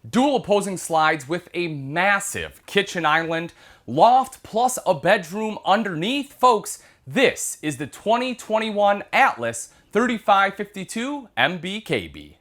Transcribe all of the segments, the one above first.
dual opposing slides with a massive kitchen island, loft plus a bedroom underneath. Folks, this is the 2021 Atlas 3552 MBKB.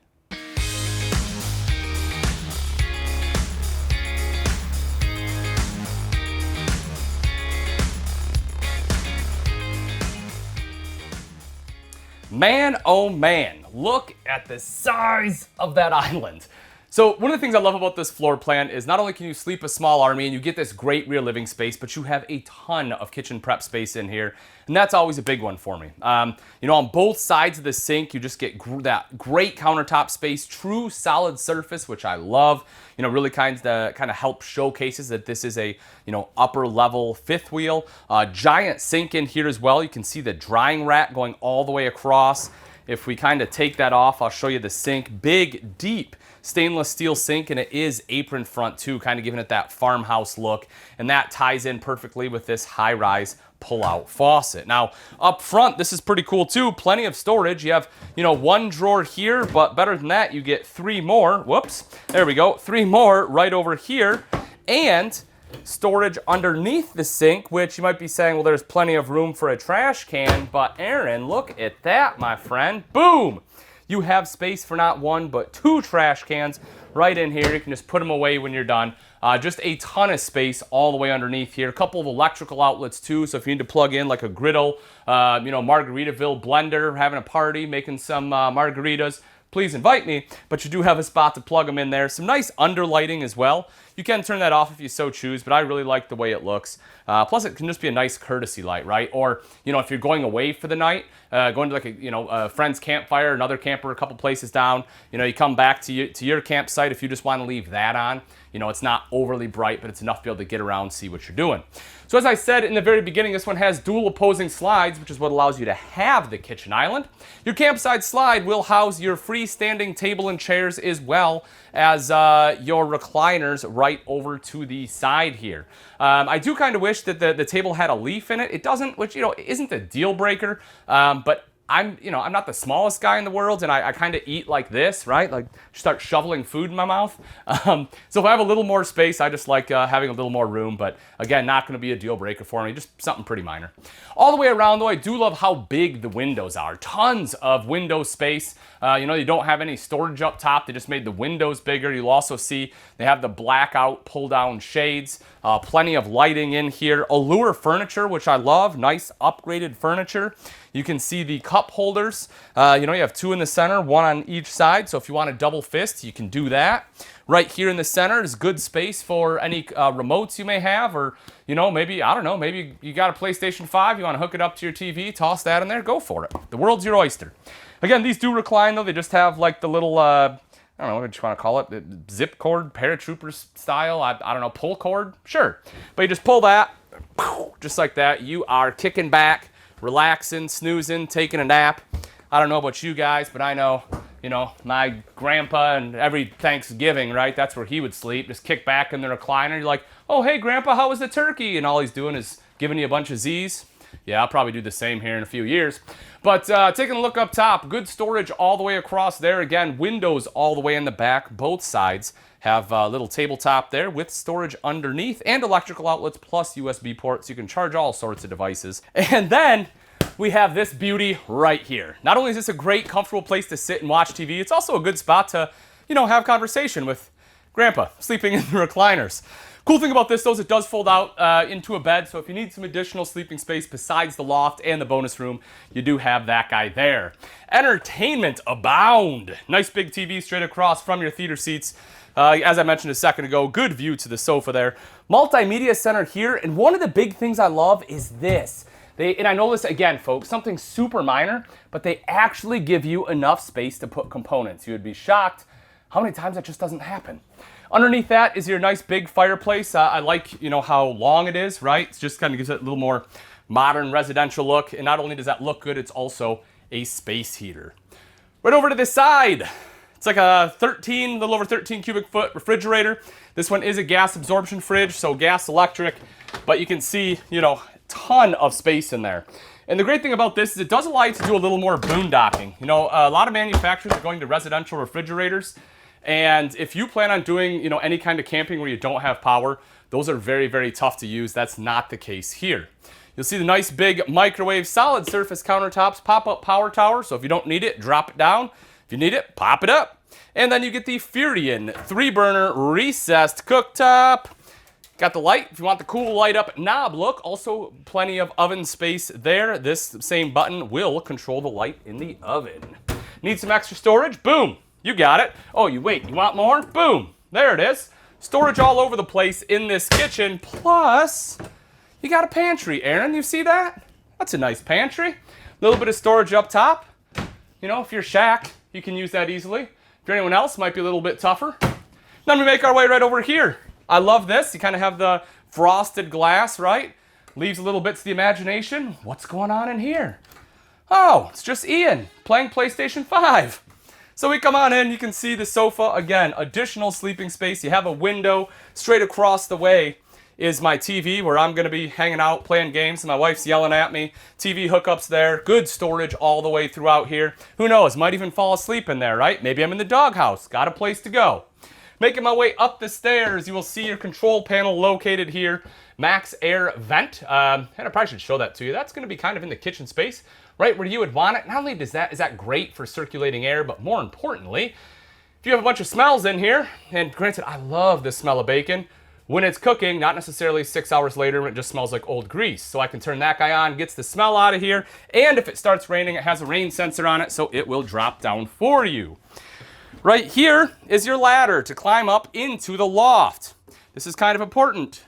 Man, oh man, look at the size of that island. So one of the things I love about this floor plan is not only can you sleep a small army and you get this great rear living space, but you have a ton of kitchen prep space in here. And that's always a big one for me. On both sides of the sink, you just get that great countertop space, true solid surface, which I love. Really kind of help showcases that this is a, upper level fifth wheel. Giant sink in here as well. You can see the drying rack going all the way across. If we kind of take that off, I'll show you the sink. Big, deep stainless steel sink, and it is apron front too, kind of giving it that farmhouse look. And that ties in perfectly with this high-rise pull-out faucet. Now, up front, this is pretty cool too. Plenty of storage. You have, one drawer here, but better than that, you get three more. Whoops. There we go. Three more right over here. And storage underneath the sink, which you might be saying, well, there's plenty of room for a trash can. But Aaron, look at that, my friend. Boom! You have space for not one, but two trash cans right in here. You can just put them away when you're done. Just a ton of space all the way underneath here. A couple of electrical outlets too, so if you need to plug in like a griddle, Margaritaville blender, having a party, making some margaritas, please invite me. But you do have a spot to plug them in there. Some nice underlighting as well. You can turn that off if you so choose, but I really like the way it looks. Plus, it can just be a nice courtesy light, right? Or, if you're going away for the night, going to like a friend's campfire, another camper a couple places down, you come back to your campsite if you just want to leave that on. It's not overly bright, but it's enough to be able to get around, see what you're doing. So as I said in the very beginning, this one has dual opposing slides, which is what allows you to have the kitchen island. Your campsite slide will house your freestanding table and chairs as well as your recliners right over to the side here. I do kind of wish that the table had a leaf in it. It doesn't, which, isn't a deal breaker, but I'm not the smallest guy in the world, and I kind of eat like this, right? Like start shoveling food in my mouth. So if I have a little more space, I just like having a little more room, but again, not going to be a deal breaker for me, just something pretty minor. All the way around though, I do love how big the windows are. Tons of window space. You don't have any storage up top. They just made the windows bigger. You'll also see they have the blackout pull down shades. Plenty of lighting in here. Allure furniture, which I love. Nice upgraded furniture. You can see the cup holders. You have two in the center, one on each side. So if you want a double fist, you can do that. Right here in the center is good space for any remotes you may have, or maybe you got a PlayStation 5, you want to hook it up to your TV, toss that in there, go for it. The world's your oyster. Again, these do recline though. They just have like the little I don't know what you want to call it, the zip cord, paratroopers style, I don't know, pull cord, sure. But you just pull that, just like that. You are kicking back, relaxing, snoozing, taking a nap. I don't know about you guys, but I know, my grandpa, and every Thanksgiving, right, that's where he would sleep, just kick back in the recliner. You're like, oh, hey, Grandpa, how was the turkey? And all he's doing is giving you a bunch of Z's. Yeah, I'll probably do the same here in a few years. But taking a look up top, good storage all the way across there. Again, windows all the way in the back. Both sides have a little tabletop there with storage underneath and electrical outlets plus USB ports. You can charge all sorts of devices. And then we have this beauty right here. Not only is this a great, comfortable place to sit and watch TV, it's also a good spot to, have conversation with Grandpa sleeping in the recliners. Cool thing about this, though, is it does fold out into a bed, so if you need some additional sleeping space besides the loft and the bonus room, you do have that guy there. Entertainment abound. Nice big TV straight across from your theater seats. As I mentioned a second ago, good view to the sofa there. Multimedia center here, and one of the big things I love is this. And I know this, again, folks, something super minor, but they actually give you enough space to put components. You would be shocked how many times that just doesn't happen. Underneath that is your nice big fireplace. I like, how long it is, right? It just kind of gives it a little more modern residential look. And not only does that look good, it's also a space heater. Right over to this side, it's like a little over 13 cubic foot refrigerator. This one is a gas absorption fridge, so gas electric, but you can see, ton of space in there. And the great thing about this is it does allow you to do a little more boondocking. A lot of manufacturers are going to residential refrigerators, And if you plan on doing, any kind of camping where you don't have power, those are very, very tough to use. That's not the case here. You'll see the nice big microwave solid surface countertops, pop-up power tower. So if you don't need it, drop it down. If you need it, pop it up. And then you get the Furion 3-burner recessed cooktop. Got the light, if you want the cool light up knob look. Also plenty of oven space there. This same button will control the light in the oven. Need some extra storage? Boom, you got it. Oh, you want more? Boom, there it is. Storage all over the place in this kitchen. Plus, you got a pantry, Aaron. You see that? That's a nice pantry. A little bit of storage up top. If you're Shaq, you can use that easily. If you're anyone else, might be a little bit tougher. Then we make our way right over here. I love this. You kind of have the frosted glass, right? Leaves a little bit to the imagination. What's going on in here? Oh, it's just Ian playing PlayStation 5. So we come on in, you can see the sofa. Again, additional sleeping space. You have a window. Straight across the way is my TV where I'm going to be hanging out, playing games. My wife's yelling at me. TV hookups there. Good storage all the way throughout here. Who knows? Might even fall asleep in there, right? Maybe I'm in the doghouse. Got a place to go. Making my way up the stairs, you will see your control panel located here. Max Air Vent. And I probably should show that to you. That's going to be kind of in the kitchen space, right where you would want it. Not only is that great for circulating air, but more importantly, if you have a bunch of smells in here, and granted, I love the smell of bacon, when it's cooking, not necessarily 6 hours later when it just smells like old grease. So I can turn that guy on, gets the smell out of here, and if it starts raining, it has a rain sensor on it, so it will drop down for you. Right here is your ladder to climb up into the loft. This is kind of important.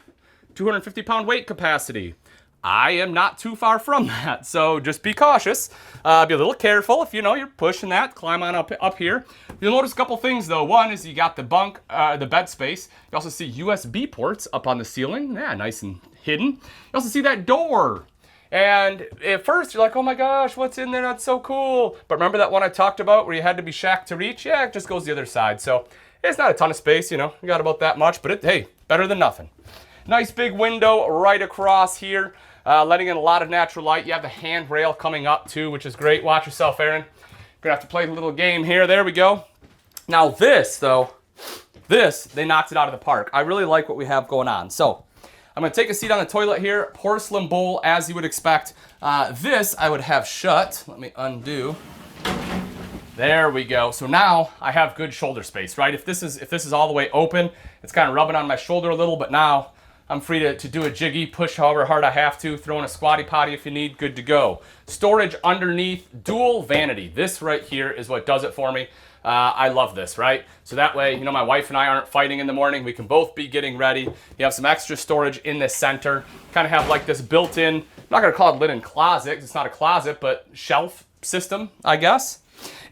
250-pound weight capacity. I am not too far from that, so just be cautious. Be a little careful if you're pushing that. Climb on up here. You'll notice a couple things though. One is you got the the bed space. You also see USB ports up on the ceiling. Yeah, nice and hidden. You also see that door. And at first you're like, oh my gosh, what's in there? That's so cool. But remember that one I talked about where you had to be Shaq to reach? Yeah, it just goes the other side. So it's not a ton of space, you got about that much, but hey, better than nothing. Nice big window right across here, letting in a lot of natural light. You have the handrail coming up too, which is great. Watch yourself, Aaron. Gonna have to play the little game here. There we go. Now this, they knocked it out of the park. I really like what we have going on. So I'm gonna take a seat on the toilet here. Porcelain bowl, as you would expect. This I would have shut. Let me undo. There we go. So now I have good shoulder space, right? If this is all the way open, it's kind of rubbing on my shoulder a little, but now I'm free to do a jiggy, push however hard I have to, throw in a squatty potty if you need, good to go. Storage underneath, dual vanity. This right here is what does it for me. I love this, right? So that way, my wife and I aren't fighting in the morning. We can both be getting ready. You have some extra storage in the center. Kind of have like this built-in, I'm not gonna call it linen closet, 'cause it's not a closet, but shelf system, I guess.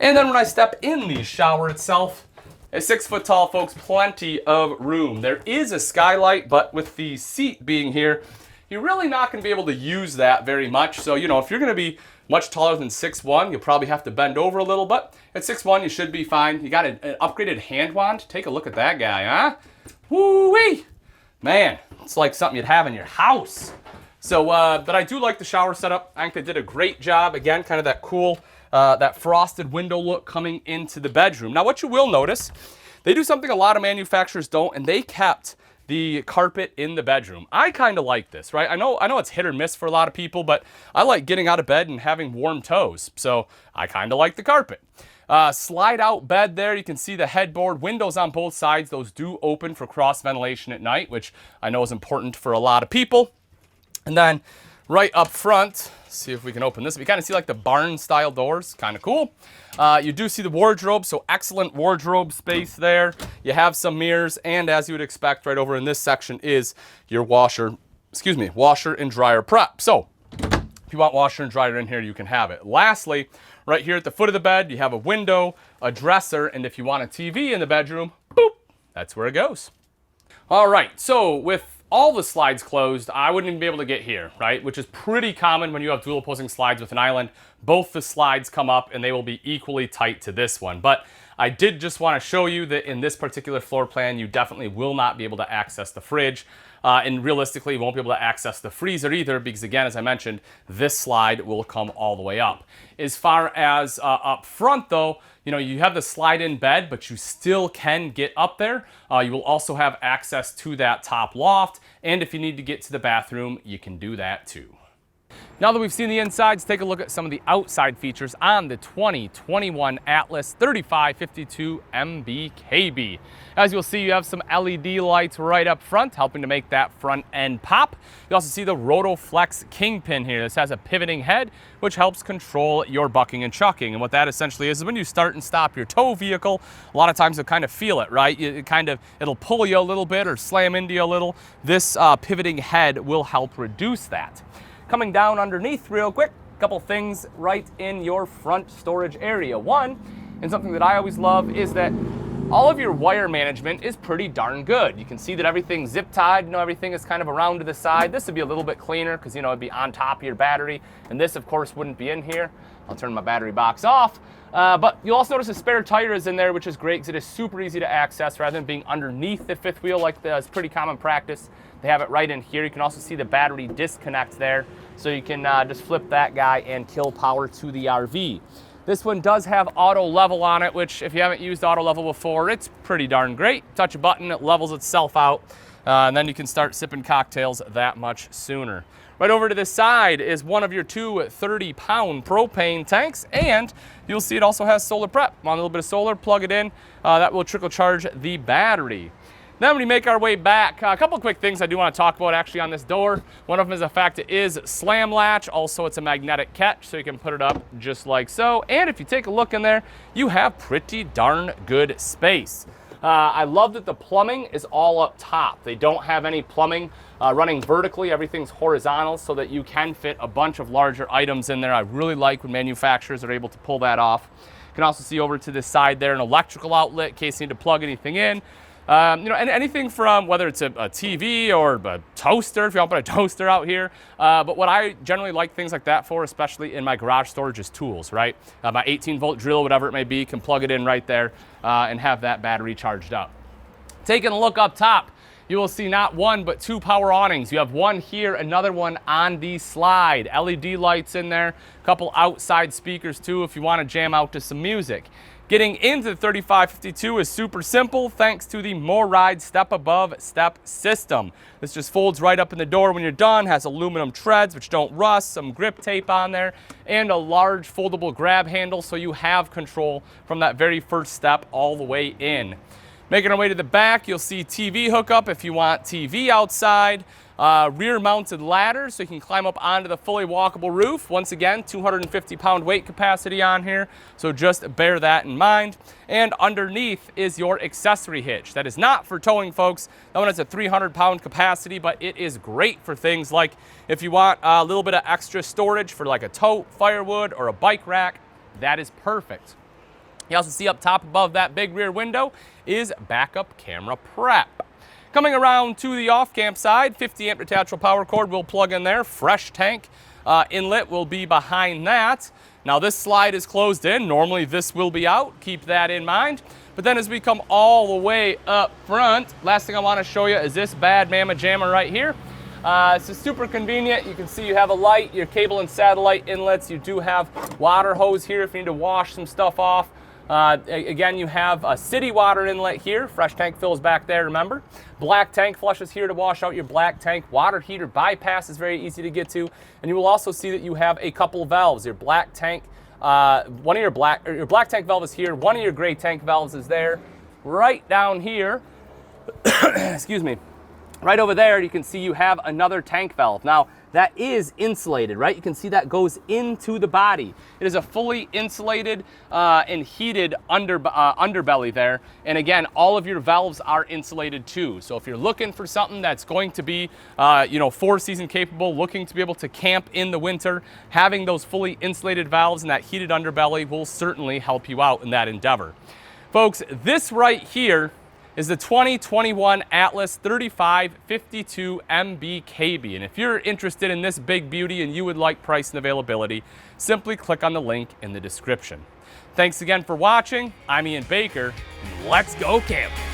And then when I step in the shower itself, it's 6 foot tall, folks, plenty of room. There is a skylight, but with the seat being here, you're really not gonna be able to use that very much. So, if you're gonna be much taller than 6'1", you'll probably have to bend over a little, but at 6'1", you should be fine. You got an upgraded hand wand. Take a look at that guy, huh? Woo-wee! Man, it's like something you'd have in your house. So, but I do like the shower setup. I think they did a great job. Again, kind of that cool, that frosted window look coming into the bedroom. Now, what you will notice, they do something a lot of manufacturers don't, and they kept the carpet in the bedroom. I kind of like this, right? I know it's hit or miss for a lot of people, but I like getting out of bed and having warm toes. So I kind of like the carpet. Slide out bed there. You can see the headboard, windows on both sides. Those do open for cross ventilation at night, which I know is important for a lot of people. And then right up front, see if we can open this. We kind of see like the barn style doors, kind of cool. You do see the wardrobe, so excellent wardrobe space there. You have some mirrors, and as you would expect, right over in this section is your washer and dryer prep. So if you want washer and dryer in here, you can have it. Lastly, right here at the foot of the bed, you have a window, a dresser, and if you want a TV in the bedroom, boop, that's where it goes. All right, so with all the slides closed, I wouldn't even be able to get here, right? Which is pretty common when you have dual opposing slides with an island. Both the slides come up and they will be equally tight to this one. But I did just want to show you that in this particular floor plan, you definitely will not be able to access the fridge. And realistically, you won't be able to access the freezer either because, again, as I mentioned, this slide will come all the way up. As far as up front, though, you have the slide-in bed, but you still can get up there. You will also have access to that top loft, and if you need to get to the bathroom, you can do that too. Now that we've seen the inside, let's take a look at some of the outside features on the 2021 Atlas 3552 MBKB. As you'll see, you have some LED lights right up front, helping to make that front end pop. You also see the RotoFlex Kingpin here. This has a pivoting head, which helps control your bucking and chucking. And what that essentially is when you start and stop your tow vehicle, a lot of times you'll kind of feel it, right? It'll pull you a little bit or slam into you a little. This pivoting head will help reduce that. Coming down underneath real quick, a couple things right in your front storage area. One, and something that I always love, is that all of your wire management is pretty darn good. You can see that everything's zip tied, everything is kind of around to the side. This would be a little bit cleaner because it'd be on top of your battery, and this of course wouldn't be in here. I'll turn my battery box off. But you'll also notice a spare tire is in there, which is great because it is super easy to access rather than being underneath the fifth wheel like is pretty common practice. They have it right in here. You can also see the battery disconnect there, so you can just flip that guy and kill power to the RV. This one does have auto level on it, which if you haven't used auto level before, it's pretty darn great. Touch a button, it levels itself out, and then you can start sipping cocktails that much sooner. Right over to this side is one of your two 30-pound propane tanks, and you'll see it also has solar prep. On a little bit of solar, plug it in, that will trickle charge the battery. Then when we make our way back, a couple quick things I do want to talk about actually on this door. One of them is the fact it is slam latch. Also, it's a magnetic catch, so you can put it up just like so. And if you take a look in there, you have pretty darn good space. I love that the plumbing is all up top. They don't have any plumbing running vertically. Everything's horizontal so that you can fit a bunch of larger items in there. I really like when manufacturers are able to pull that off. You can also see over to this side there an electrical outlet in case you need to plug anything in. And anything from whether it's a TV or a toaster, if you want to put a toaster out here. But what I generally like things like that for, especially in my garage storage, is tools, right? My 18-volt drill, whatever it may be, can plug it in right there and have that battery charged up. Taking a look up top, you will see not one, but two power awnings. You have one here, another one on the slide. LED lights in there, a couple outside speakers too if you want to jam out to some music. Getting into the 3552 is super simple thanks to the MORryde step above step system. This just folds right up in the door when you're done, has aluminum treads which don't rust, some grip tape on there, and a large foldable grab handle so you have control from that very first step all the way in. Making our way to the back, you'll see TV hookup if you want TV outside. Rear mounted ladder so you can climb up onto the fully walkable roof. Once again, 250-pound weight capacity on here, so just bear that in mind. And underneath is your accessory hitch. That is not for towing, folks. That one has a 300-pound capacity, but it is great for things like if you want a little bit of extra storage for like a tote, firewood, or a bike rack, that is perfect. You also see up top above that big rear window is backup camera prep. Coming around to the off-camp side, 50-amp detachable power cord will plug in there. Fresh tank inlet will be behind that. Now this slide is closed in. Normally this will be out. Keep that in mind. But then as we come all the way up front, last thing I want to show you is this bad mamma jamma right here. This is super convenient. You can see you have a light, your cable and satellite inlets. You do have water hose here if you need to wash some stuff off. Again, you have a city water inlet here. Fresh tank fills back there, remember. Black tank flushes here to wash out your black tank. Water heater bypass is very easy to get to. And you will also see that you have a couple valves. Your black tank, your black tank valve is here. One of your gray tank valves is there. Right down here, excuse me, right over there, you can see you have another tank valve. Now, that is insulated, right? You can see that goes into the body. It is a fully insulated and heated underbelly there. And again, all of your valves are insulated too. So if you're looking for something that's going to be, four-season capable, looking to be able to camp in the winter, having those fully insulated valves and that heated underbelly will certainly help you out in that endeavor. Folks, this right here is the 2021 Atlas 3552 MBKB. And if you're interested in this big beauty and you would like price and availability, simply click on the link in the description. Thanks again for watching. I'm Ian Baker. Let's go camping.